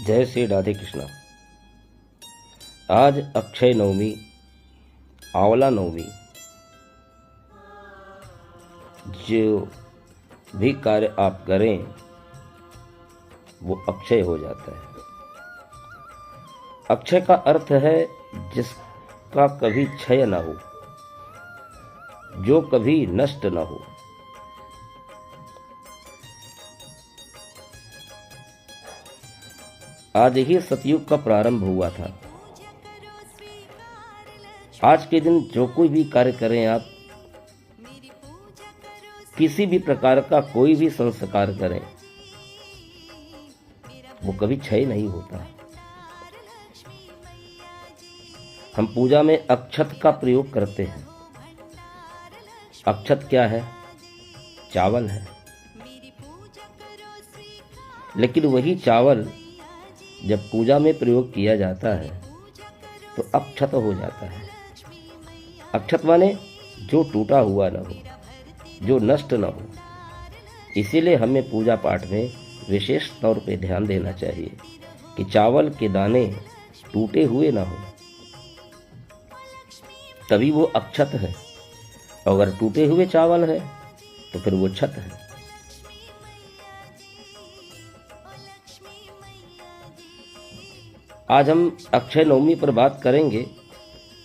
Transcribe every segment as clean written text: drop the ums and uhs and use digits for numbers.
जय श्री राधे कृष्णा। आज अक्षय नवमी, आंवला नवमी। जो भी कार्य आप करें वो अक्षय हो जाता है। अक्षय का अर्थ है जिसका कभी क्षय न हो, जो कभी नष्ट न हो। आज ही सतयुग का प्रारंभ हुआ था। आज के दिन जो कोई भी कार्य करें आप, किसी भी प्रकार का कोई भी संस्कार करें, वो कभी क्षय नहीं होता। हम पूजा में अक्षत का प्रयोग करते हैं। अक्षत क्या है? चावल है। लेकिन वही चावल जब पूजा में प्रयोग किया जाता है तो अक्षत हो जाता है। अक्षत माने जो टूटा हुआ न हो, जो नष्ट न हो। इसीलिए हमें पूजा पाठ में विशेष तौर पे ध्यान देना चाहिए कि चावल के दाने टूटे हुए ना हो, तभी वो अक्षत है। अगर टूटे हुए चावल है तो फिर वो क्षत है। आज हम अक्षय नवमी पर बात करेंगे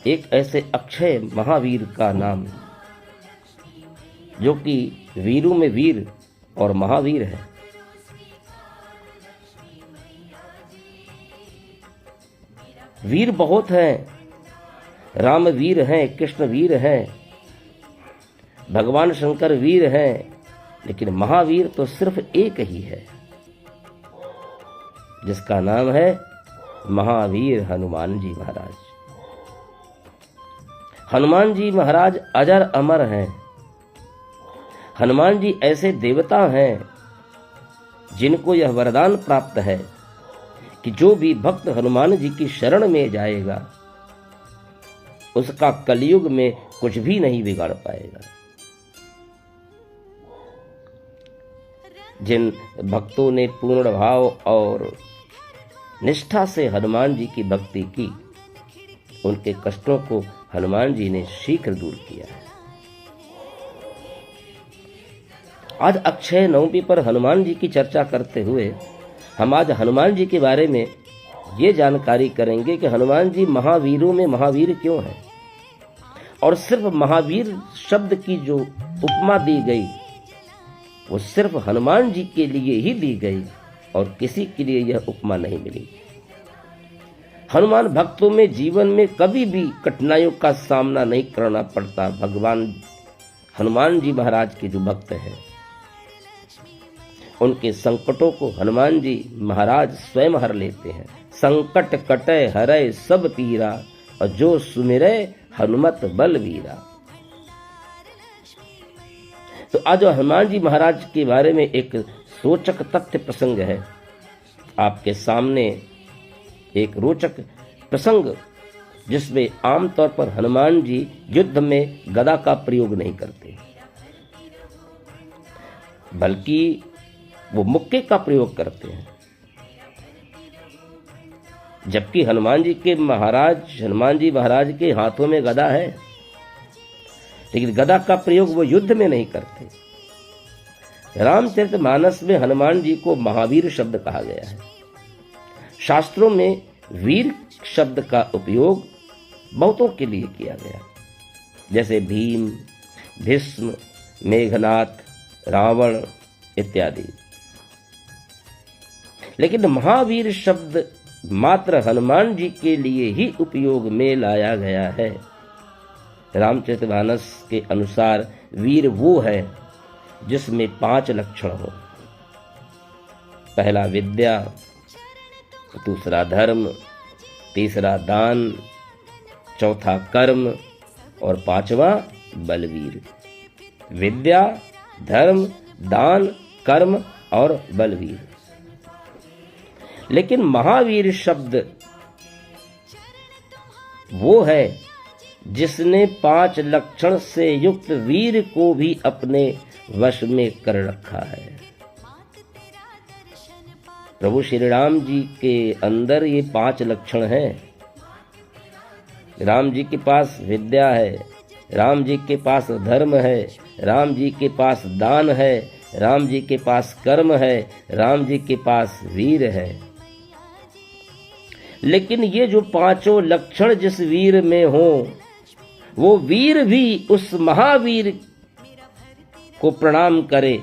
एक ऐसे अक्षय महावीर का नाम, जो कि वीरों में वीर और महावीर है। वीर बहुत हैं, राम वीर हैं, कृष्ण वीर हैं, भगवान शंकर वीर हैं, लेकिन महावीर तो सिर्फ एक ही है, जिसका नाम है महावीर हनुमान जी महाराज। हनुमान जी महाराज अजर अमर हैं। हनुमान जी ऐसे देवता हैं जिनको यह वरदान प्राप्त है कि जो भी भक्त हनुमान जी की शरण में जाएगा उसका कलयुग में कुछ भी नहीं बिगाड़ पाएगा। जिन भक्तों ने पूर्ण भाव और निष्ठा से हनुमान जी की भक्ति की, उनके कष्टों को हनुमान जी ने शीघ्र दूर किया है। आज अक्षय नवमी पर हनुमान जी की चर्चा करते हुए हम आज हनुमान जी के बारे में ये जानकारी करेंगे कि हनुमान जी महावीरों में महावीर क्यों हैं, और सिर्फ महावीर शब्द की जो उपमा दी गई वो सिर्फ हनुमान जी के लिए ही दी गई और किसी के लिए यह उपमा नहीं मिली। हनुमान भक्तों में जीवन में कभी भी कठिनाइयों का सामना नहीं करना पड़ता। भगवान हनुमान जी महाराज के जो भक्त हैं, उनके संकटों को हनुमान जी महाराज स्वयं हर लेते हैं। संकट कटे हरै सब पीरा, और जो सुमिरै हनुमत बलवीरा। तो आज हनुमान जी महाराज के बारे में एक रोचक तथ्य प्रसंग है आपके सामने, एक रोचक प्रसंग जिसमें आमतौर पर हनुमान जी युद्ध में गदा का प्रयोग नहीं करते, बल्कि वो मुक्के का प्रयोग करते हैं। जबकि हनुमान जी महाराज के हाथों में गदा है, लेकिन गदा का प्रयोग वो युद्ध में नहीं करते। रामचरितमानस में हनुमान जी को महावीर शब्द कहा गया है। शास्त्रों में वीर शब्द का उपयोग बहुतों के लिए किया गया, जैसे भीम, भीष्म, मेघनाथ, रावण इत्यादि। लेकिन महावीर शब्द मात्र हनुमान जी के लिए ही उपयोग में लाया गया है। रामचरितमानस के अनुसार वीर वो है जिसमें 5 लक्षण हो। पहला विद्या, दूसरा धर्म, तीसरा दान, चौथा कर्म और 5वां बलवीर। विद्या, धर्म, दान, कर्म और बलवीर। लेकिन महावीर शब्द वो है जिसने 5 लक्षण से युक्त वीर को भी अपने वश में कर रखा है। प्रभु श्री राम जी के अंदर ये 5 लक्षण हैं। राम जी के पास विद्या है, राम जी के पास धर्म है, राम जी के पास दान है, राम जी के पास कर्म है, राम जी के पास वीर है। लेकिन ये जो 5 लक्षण जिस वीर में हो, वो वीर भी उस महावीर को प्रणाम करे,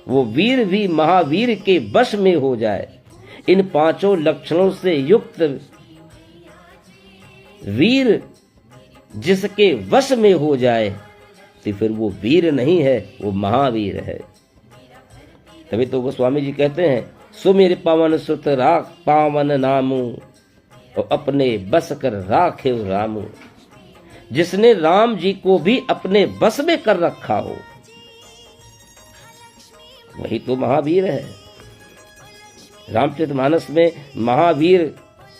वो वीर भी महावीर के वश में हो जाए। इन 5 लक्षणों से युक्त वीर जिसके वश में हो जाए तो फिर वो वीर नहीं है, वो महावीर है। तभी तो गोस्वामी जी कहते हैं, सुमिर पवन सुत राख पावन नामू और अपने बस कर राखे रामू। जिसने राम जी को भी अपने बस में कर रखा हो, वही तो महावीर है। रामचरितमानस में महावीर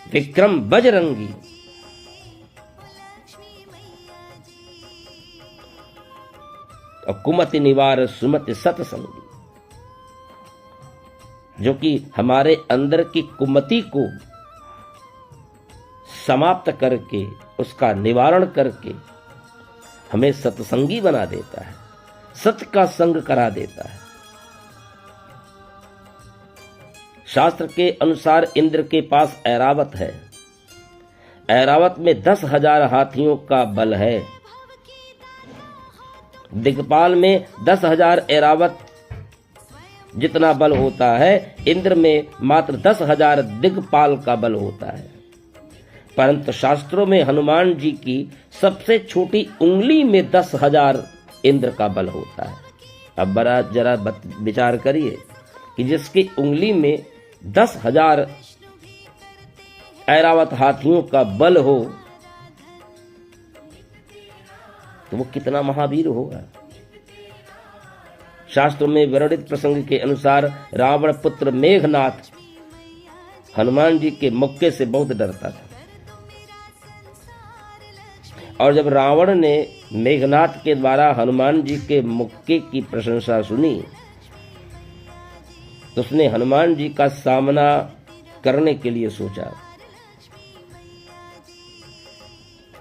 विक्रम बजरंगी, और कुमति निवार सुमति सतसंगी, जो कि हमारे अंदर की कुमति को समाप्त करके, उसका निवारण करके हमें सत्संगी बना देता है, सत्य का संग करा देता है। शास्त्र के अनुसार इंद्र के पास ऐरावत है। ऐरावत में 10,000 हाथियों का बल है। दिग्पाल में 10,000 ऐरावत जितना बल होता है, इंद्र में मात्र 10,000 दिग्पाल का बल होता है। परंतु शास्त्रों में हनुमान जी की सबसे छोटी उंगली में 10,000 इंद्र का बल होता है। अब जरा विचार करिए कि जिसकी उंगली में 10,000 ऐरावत हाथियों का बल हो तो वो कितना महावीर होगा। शास्त्रों में वर्णित प्रसंग के अनुसार रावण पुत्र मेघनाथ हनुमान जी के मुक्के से बहुत डरता था, और जब रावण ने मेघनाथ के द्वारा हनुमान जी के मुक्के की प्रशंसा सुनी तो उसने हनुमान जी का सामना करने के लिए सोचा।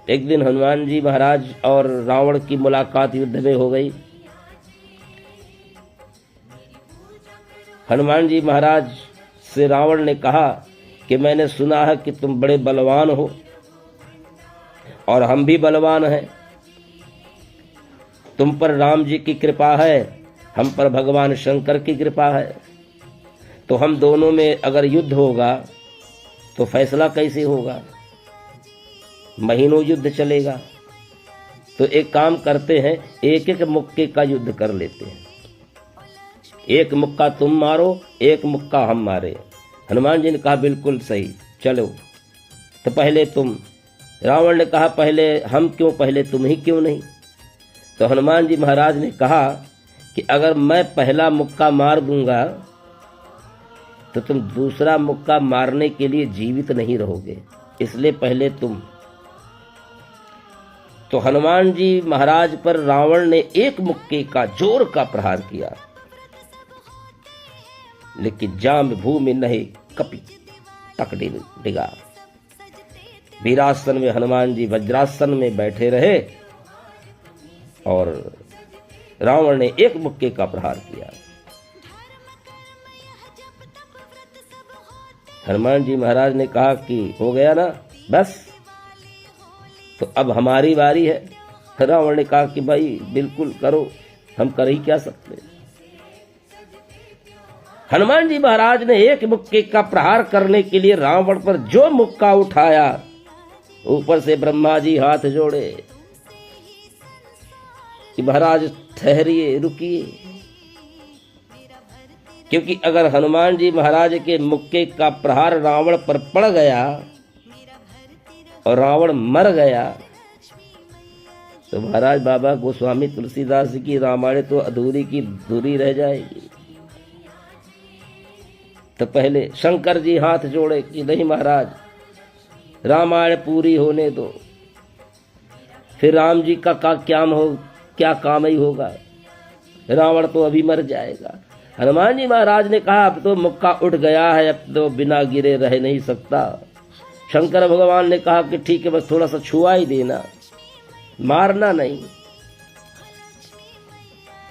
एक दिन हनुमान जी महाराज और रावण की मुलाकात युद्ध में हो गई। हनुमान जी महाराज से रावण ने कहा कि मैंने सुना है कि तुम बड़े बलवान हो और हम भी बलवान हैं। तुम पर राम जी की कृपा है, हम पर भगवान शंकर की कृपा है, तो हम दोनों में अगर युद्ध होगा तो फैसला कैसे होगा? महीनों युद्ध चलेगा। तो एक काम करते हैं, एक एक मुक्के का युद्ध कर लेते हैं। एक मुक्का तुम मारो, एक मुक्का हम मारे। हनुमान जी ने कहा बिल्कुल सही, चलो। तो पहले तुम। रावण ने कहा पहले हम क्यों, पहले तुम ही क्यों नहीं? तो हनुमान जी महाराज ने कहा कि अगर मैं पहला मुक्का मार दूंगा तो तुम दूसरा मुक्का मारने के लिए जीवित नहीं रहोगे, इसलिए पहले तुम। तो हनुमान जी महाराज पर रावण ने एक मुक्के का जोर का प्रहार किया, लेकिन जाम भूमि नहीं कपी तक डिगा। वीरासन में हनुमान जी वज्रासन में बैठे रहे और रावण ने एक मुक्के का प्रहार किया। हनुमान जी महाराज ने कहा कि हो गया ना, बस तो अब हमारी बारी है। रावण ने कहा कि भाई बिल्कुल करो, हम कर ही क्या सकते। हनुमान जी महाराज ने एक मुक्के का प्रहार करने के लिए रावण पर जो मुक्का उठाया, ऊपर से ब्रह्मा जी हाथ जोड़े कि महाराज ठहरिए, रुकिए, क्योंकि अगर हनुमान जी महाराज के मुक्के का प्रहार रावण पर पड़ गया और रावण मर गया तो महाराज बाबा गोस्वामी तुलसीदास की रामायण तो अधूरी की धूरी रह जाएगी। तो पहले शंकर जी हाथ जोड़े कि नहीं महाराज, रामायण पूरी होने दो, फिर राम जी का क्या काम ही होगा, रावण तो अभी मर जाएगा। हनुमान जी महाराज ने कहा अब तो मुक्का उठ गया है, अब तो बिना गिरे रह नहीं सकता। शंकर भगवान ने कहा कि ठीक है, बस थोड़ा सा छुआ ही देना, मारना नहीं,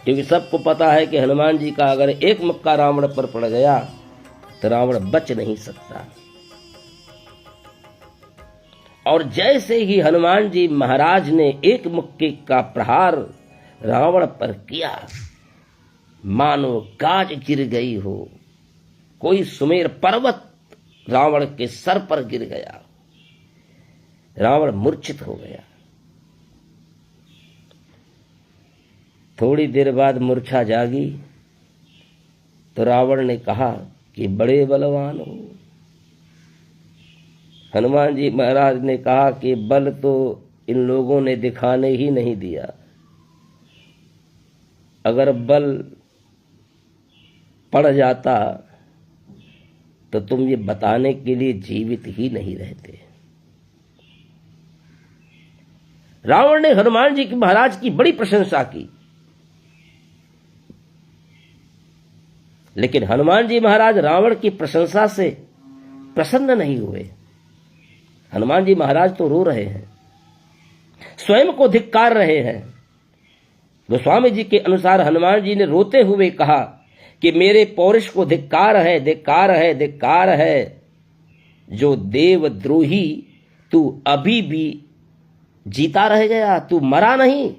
क्योंकि सबको पता है कि हनुमान जी का अगर एक मुक्का रावण पर पड़ गया तो रावण बच नहीं सकता। और जैसे ही हनुमान जी महाराज ने एक मुक्के का प्रहार रावण पर किया, मानो गाज गिर गई हो, कोई सुमेर पर्वत रावण के सर पर गिर गया, रावण मूर्छित हो गया। थोड़ी देर बाद मूर्छा जागी तो रावण ने कहा कि बड़े बलवान हो। हनुमान जी महाराज ने कहा कि बल तो इन लोगों ने दिखाने ही नहीं दिया, अगर बल पड़ जाता तो तुम ये बताने के लिए जीवित ही नहीं रहते। रावण ने हनुमान जी महाराज की बड़ी प्रशंसा की, लेकिन हनुमान जी महाराज रावण की प्रशंसा से प्रसन्न नहीं हुए। हनुमान जी महाराज तो रो रहे हैं, स्वयं को धिक्कार रहे हैं। गोस्वामी जी के अनुसार हनुमान जी ने रोते हुए कहा कि मेरे पौरुष को धिक्कार है, धिक्कार है, धिक्कार है। जो देवद्रोही, तू अभी भी जीता रह गया, तू मरा नहीं।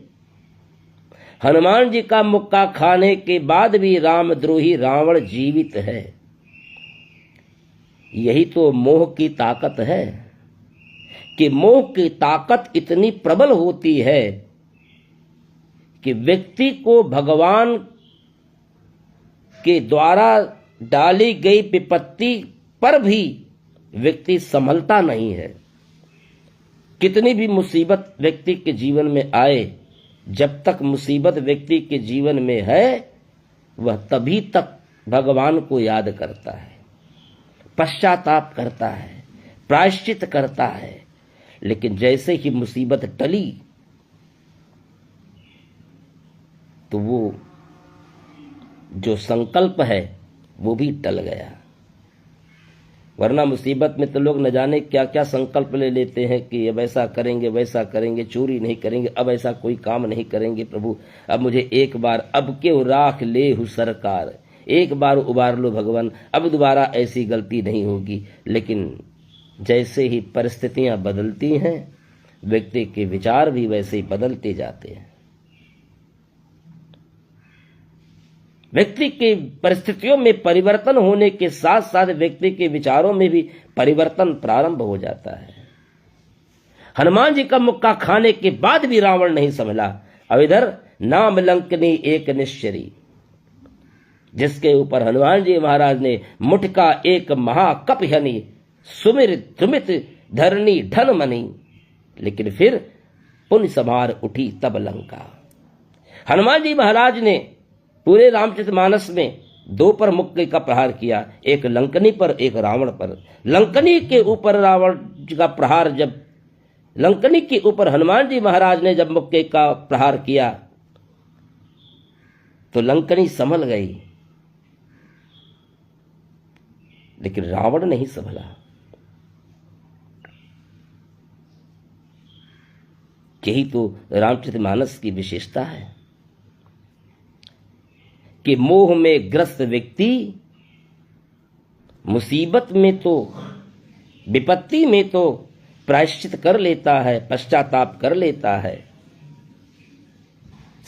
हनुमान जी का मुक्का खाने के बाद भी रामद्रोही रावण जीवित है। यही तो मोह की ताकत है कि मोह की ताकत इतनी प्रबल होती है कि व्यक्ति को भगवान के द्वारा डाली गई विपत्ति पर भी व्यक्ति संभलता नहीं है। कितनी भी मुसीबत व्यक्ति के जीवन में आए, जब तक मुसीबत व्यक्ति के जीवन में है वह तभी तक भगवान को याद करता है, पश्चाताप करता है, प्रायश्चित करता है। लेकिन जैसे ही मुसीबत टली तो वो जो संकल्प है वो भी टल गया। वरना मुसीबत में तो लोग न जाने क्या क्या संकल्प ले लेते हैं कि अब ऐसा करेंगे, वैसा करेंगे, चोरी नहीं करेंगे, अब ऐसा कोई काम नहीं करेंगे प्रभु, अब मुझे एक बार, अब क्यों राख ले हूं सरकार, एक बार उबार लो भगवान, अब दोबारा ऐसी गलती नहीं होगी। लेकिन जैसे ही परिस्थितियां बदलती हैं, व्यक्ति के विचार भी वैसे ही बदलते जाते हैं। व्यक्ति के परिस्थितियों में परिवर्तन होने के साथ साथ व्यक्ति के विचारों में भी परिवर्तन प्रारंभ हो जाता है। हनुमान जी का मुक्का खाने के बाद भी रावण नहीं संभला। अब इधर नाम लंकनी एक निश्चरी, जिसके ऊपर हनुमान जी महाराज ने मुठका एक महाकप हनी, सुमिर तुमित धरनी ढन मनी, लेकिन फिर पुन समार उठी तब लंका। हनुमान जी महाराज ने पूरे रामचरितमानस में दो पर मुक्के का प्रहार किया, एक लंकनी पर, एक रावण पर। लंकनी के ऊपर रावण का प्रहार, जब लंकनी के ऊपर हनुमान जी महाराज ने जब मुक्के का प्रहार किया तो लंकनी संभल गई, लेकिन रावण नहीं संभला। यही तो रामचरितमानस की विशेषता है कि मोह में ग्रस्त व्यक्ति मुसीबत में तो, विपत्ति में तो प्रायश्चित कर लेता है, पश्चाताप कर लेता है,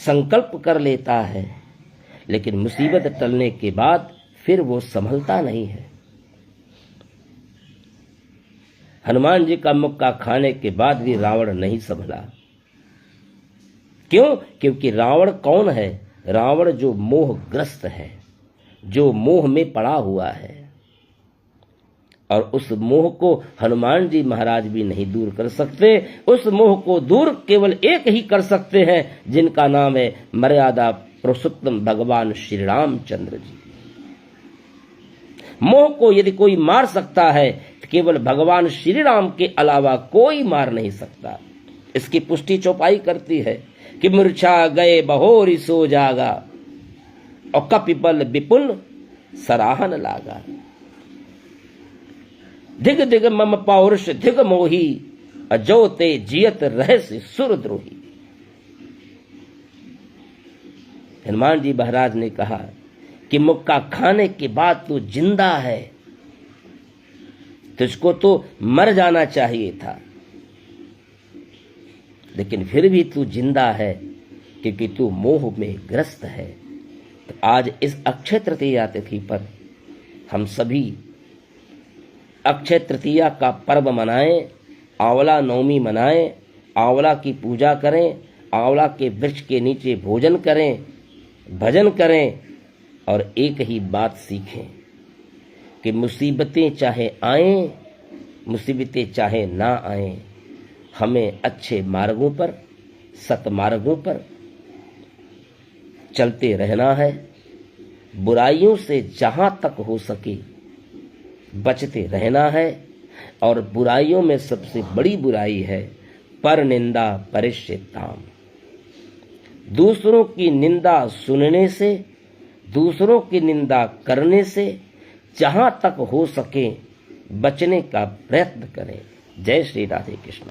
संकल्प कर लेता है, लेकिन मुसीबत टलने के बाद फिर वो संभलता नहीं है। हनुमान जी का मुक्का खाने के बाद भी रावण नहीं संभला। क्यों? क्योंकि रावण कौन है? रावण जो मोहग्रस्त है, जो मोह में पड़ा हुआ है, और उस मोह को हनुमान जी महाराज भी नहीं दूर कर सकते। उस मोह को दूर केवल एक ही कर सकते हैं, जिनका नाम है मर्यादा पुरुषोत्तम भगवान श्री रामचंद्र जी। मोह को यदि कोई मार सकता है तो केवल भगवान श्री राम के अलावा कोई मार नहीं सकता। इसकी पुष्टि चौपाई करती है कि मूर्छा गए बहोरी सो जागा, और कपिबल विपुल सराहन लागा। धिग धिग मम पौरुष धिग मोही, अजो ते जियत रहस्य सुरद्रोही। हनुमान जी महाराज ने कहा कि मुक्का खाने के बाद तू जिंदा है, तुझको तो मर जाना चाहिए था, लेकिन फिर भी तू जिंदा है क्योंकि तू मोह में ग्रस्त है। तो आज इस अक्षय तृतीया तिथि पर हम सभी अक्षय तृतीया का पर्व मनाएं, आंवला नवमी मनाएं, आंवला की पूजा करें, आंवला के वृक्ष के नीचे भोजन करें, भजन करें और एक ही बात सीखें कि मुसीबतें चाहे आएं, मुसीबतें चाहे ना आएं, हमें अच्छे मार्गों पर, सतमार्गों पर चलते रहना है। बुराइयों से जहां तक हो सके बचते रहना है। और बुराइयों में सबसे बड़ी बुराई है पर निंदा परिष्यताम। दूसरों की निंदा सुनने से, दूसरों की निंदा करने से जहां तक हो सके बचने का प्रयत्न करें। जय श्री राधे कृष्ण।